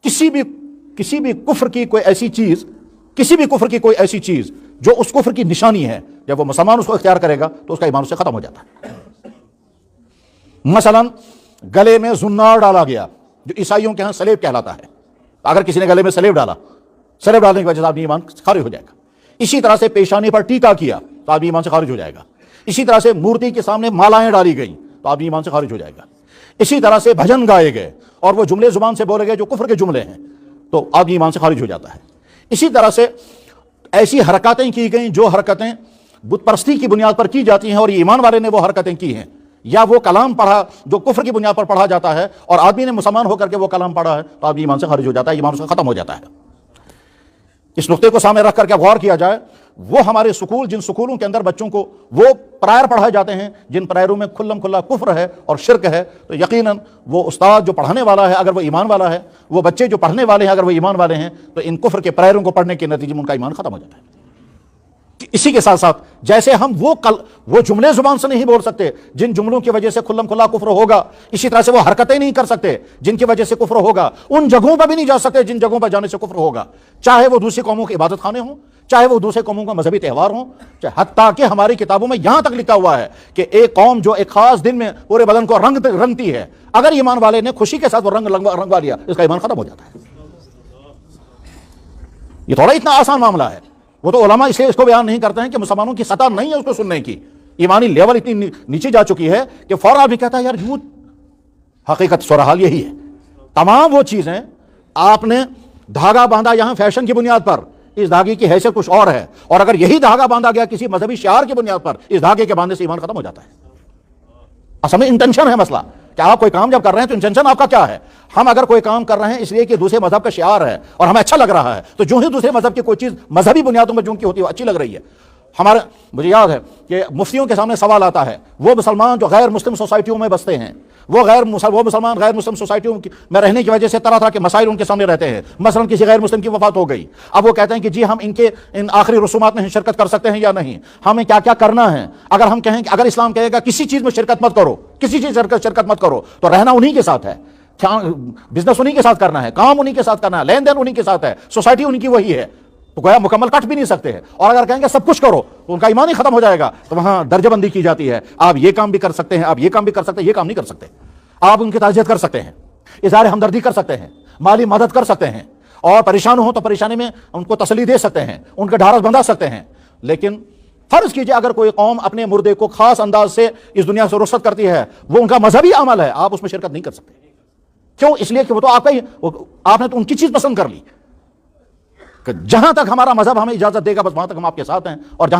किसी भी कुफ्र की कोई ऐसी चीज, किसी भी कुफ्र की कोई ऐसी चीज जो उस कुफ्र की निशानी है, जब वो मुसलमान उसको इख्तियार करेगा तो उसका ईमान उससे खत्म हो जाता है। मसलन गले में जुन्नार डाला गया, जो ईसाइयों के यहाँ सलेब कहलाता है। अगर किसी ने गले में सलेब डाला, सलेब डालने की वजह से आदमी ईमान खारिज हो जाएगा। इसी तरह से पेशानी पर टीका किया तो आदमी ईमान से खारिज हो जाएगा। इसी तरह से मूर्ति के सामने मालाएं डाली गई तो आदमी ईमान से खारिज हो जाएगा। इसी तरह से भजन गाए गए और वो जुमले जुबान से बोले गए जो कुफ्र के जुमले हैं तो आदमी ईमान से खारिज हो जाता है। इसी तरह से ऐसी हरकतें की गई जो हरकतें बुत परस्ती की बुनियाद पर की जाती हैं और ये ईमान वाले ने वो हरकतें की हैं, या वो कलाम पढ़ा जो कुफ्र की बुनियाद पर पढ़ा जाता है और आदमी ने मुसलमान होकर के वो कलाम पढ़ा है तो आदमी ईमान से खारिज हो जाता है, ईमान उसका खत्म हो जाता है। इस नुक्ते को सामने रख करके गौर किया जाए, वो हमारे स्कूल, जिन स्कूलों के अंदर बच्चों को वो प्रायर पढ़ाए जाते हैं जिन प्रायरों में खुल्लम खुल्ला कुफ्र है और शिरक है, तो यकीनन वो उस्ताद जो पढ़ाने वाला है अगर वो ईमान वाला है, वो बच्चे जो पढ़ने वाले हैं अगर वो ईमान वाले हैं, तो इन कुफ्र के प्रायरों को पढ़ने के नतीजे में उनका ईमान खत्म हो जाता है। इसी के साथ साथ जैसे हम वो जुमले जुबान से नहीं बोल सकते जिन जुमलों की वजह से खुल्लम खुल्ला कुफ्र होगा, इसी तरह से वो हरकतें नहीं कर सकते जिनकी वजह से कुफ्र होगा, उन जगहों पर भी नहीं जा सकते जिन जगहों पर जाने से कुफ्र होगा, चाहे वो दूसरी कौमों के इबादत खाने हों, चाहे वो दूसरे कौमों का मजहबी त्यौहार हो, चाहे हत्ता कि हमारी किताबों में यहां तक लिखा हुआ है कि एक कौम जो एक खास दिन में पूरे बदन को रंगती है, अगर ईमान वाले ने खुशी के साथ वो रंगवा लिया, इसका ईमान खत्म हो जाता है। ये थोड़ा इतना आसान मामला है। वो तो उलमा इसलिए इसको बयान नहीं करते हैं कि मुसलमानों की सतह नहीं है उसको सुनने की, ईमानी लेवल इतनी नीचे जा चुकी है कि फौरन आदमी कहता है यार झूठ। हकीकत सूरहाल यही है। तमाम वो चीजें आपने धागा बांधा यहां फैशन की बुनियाद पर, इस धागे की हैसियत कुछ और है, और अगर यही धागा बांधा गया किसी मजहबी शियार की बुनियाद पर, इस धागे के बांधने से ईमान खत्म हो जाता है। असल में इंटेंशन है मसला कि आप कोई काम जब कर रहे हैं तो इंटेंशन आपका क्या है। हम अगर कोई काम कर रहे हैं इसलिए कि दूसरे मजहब का शियार है और हमें अच्छा लग रहा है, तो जो ही दूसरे मजहब की कोई चीज मजहबी बुनियादों पर जो उनकी होती है वो अच्छी लग रही है। हमारे मुझे याद है कि मुफ्तियों के सामने सवाल आता है, वो मुसलमान जो गैर मुस्लिम सोसाइटियों में बसते हैं, वो मुसलमान गैर मुस्लिम सोसाइटियों में रहने की वजह से तरह तरह के मसाइल उनके सामने रहते हैं। मसलन किसी गैर मुस्लिम की वफात हो गई, अब वो कहते हैं कि जी हम इन आखिरी रसूमात में शिरकत कर सकते हैं या नहीं, हमें क्या क्या करना है। अगर हम कहें कि अगर इस्लाम कहेगा किसी चीज में शिरकत मत करो, किसी चीज शिरकत मत करो, तो रहना उन्हीं के साथ है, बिजनेस उन्हीं के साथ करना है, काम उन्हीं के साथ करना है, लेन देन उन्हीं के साथ है, सोसाइटी उनकी वही है, तो गोया मुकम्मल कट भी नहीं सकते हैं। और अगर कहेंगे सब कुछ करो तो उनका ईमान ही खत्म हो जाएगा। तो वहां दर्जाबंदी की जाती है, आप ये काम भी कर सकते हैं, आप ये काम भी कर सकते हैं, ये काम नहीं कर सकते। आप उनकी ताज़ियत कर सकते हैं, इज़हार हमदर्दी कर सकते हैं, माली मदद कर सकते हैं, और परेशान हो तो परेशानी में उनको तसल्ली दे सकते हैं, उनके ढारस बंधा सकते हैं। लेकिन फर्ज कीजिए अगर कोई कौम अपने मुर्दे को खास अंदाज से इस दुनिया से रुखसत करती है, वो उनका मजहबी अमल है, आप उसमें शिरकत नहीं कर सकते। क्यों? इसलिए कि वो तो आपका ही, आपने तो उनकी चीज पसंद कर ली। जहां तक हमारा मजहब हमें इजाजत देगा बस वहां तक हम आपके साथ हैं, और जहां